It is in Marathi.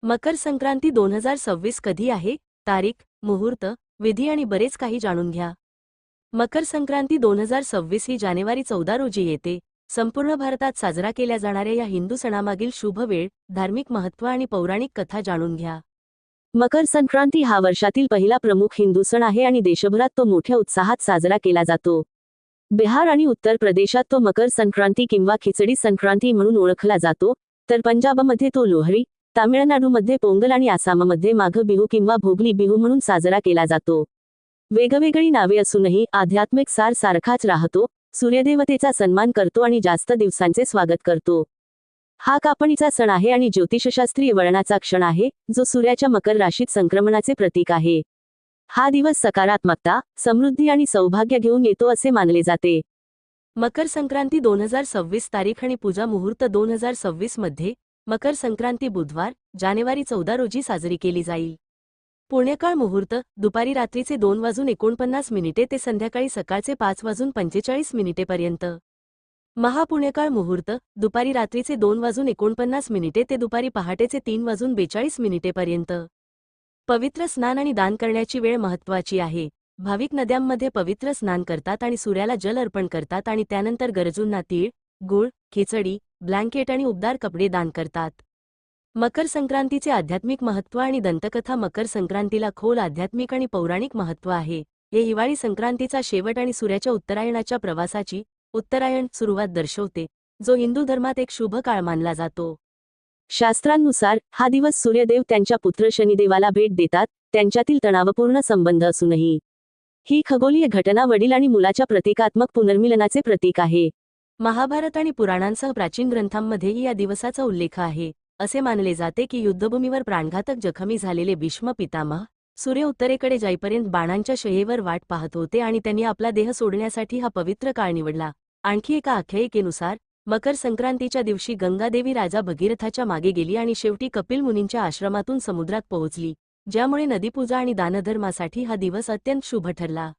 मकर संक्रांती 2026 कधी आहे? तारीख, मुहूर्त, विधी आणि बरेच काही जाणून घ्या. मकर संक्रांती 2026 ही जानेवारी 14 रोजी येते. संपूर्ण भारतात साजरा केल्या जाणाऱ्या या हिंदू सणामागील शुभ वेळ, धार्मिक महत्त्व आणि पौराणिक कथा जाणून घ्या. मकर संक्रांती हा वर्षातील पहिला प्रमुख हिंदू सण आहे आणि देशभरात तो मोठ्या उत्साहात साजरा केला जातो. बिहार आणि उत्तर प्रदेशात तो मकर संक्रांती किंवा खिचडी संक्रांती म्हणून ओळखला जातो, तर पंजाबमध्ये तो लोहरी, तामिळनाडूमध्ये पोंगल आणि आसाममध्ये माघ बिहू किंवा भोगली बिहू म्हणून साजरा केला जातो. वेगवेगळी नावे असूनही आध्यात्मिक सार सारखाच राहतो. सूर्यदेवतेचा सन्मान करतो आणि जास्त दिवसांचे स्वागत करतो. हा कापणीचा सण आहे आणि ज्योतिषशास्त्रीय वळणाचा क्षण आहे, जो सूर्याच्या मकर राशीत संक्रमणाचे प्रतीक आहे. हा दिवस सकारात्मकता, समृद्धी आणि सौभाग्य घेऊन येतो असे मानले जाते. मकर संक्रांती 2026 तारीख आणि पूजा मुहूर्त 2026 मध्ये मकर संक्रांती बुधवार, जानेवारी 14 रोजी साजरी केली जाईल. पुण्यकाळ मुहूर्त, दुपारी रात्रीचे 2:49 ते संध्याकाळी सकाळचे 5:45 पर्यंत. महापुण्यकाळ मुहूर्त, दुपारी रात्रीचे 2:49 ते दुपारी पहाटेचे 3:42 पर्यंत. पवित्र स्नान आणि दान करण्याची वेळ महत्त्वाची आहे. भाविक नद्यांमध्ये पवित्र स्नान करतात आणि सूर्याला जल अर्पण करतात आणि त्यानंतर गरजूंना तीळ, गूळ, खिचडी, ब्लँकेट आणि उबदार कपडे दान करतात. मकर संक्रांतीचे आध्यात्मिक महत्त्व आणि दंतकथा. मकर संक्रांतीला खोल आध्यात्मिक आणि पौराणिक महत्त्व आहे. हे हिवाळी संक्रांतीचा शेवट आणि सूर्याच्या उत्तरायणाच्या प्रवासाची उत्तरायण सुरुवात दर्शवते, जो हिंदू धर्मात एक शुभ काळ मानला जातो. शास्त्रांनुसार हा दिवस सूर्यदेव त्यांच्या पुत्र शनिदेवाला भेट देतात, त्यांच्यातील तणावपूर्ण संबंध असूनही. ही खगोलीय घटना वडील आणि मुलाच्या प्रतिकात्मक पुनर्मिलनाचे प्रतीक आहे. महाभारत आणि पुराणांसह प्राचीन ग्रंथांमध्येही या दिवसाचा उल्लेख आहे. असे मानले जाते की युद्धभूमीवर प्राणघातक जखमी झालेले भीष्म पितामह, सूर्य उत्तरेकडे जाईपर्यंत बाणांच्या शयेवर वाट पाहत होते आणि त्यांनी आपला देह सोडण्यासाठी हा पवित्र काळ निवडला. आणखी एका आख्यायिकेनुसार, मकर संक्रांतीच्या दिवशी गंगादेवी राजा भगीरथाच्या मागे गेली आणि शेवटी कपिल मुनींच्या आश्रमातून समुद्रात पोहोचली, ज्यामुळे नदीपूजा आणि दानधर्मासाठी हा दिवस अत्यंत शुभ ठरला.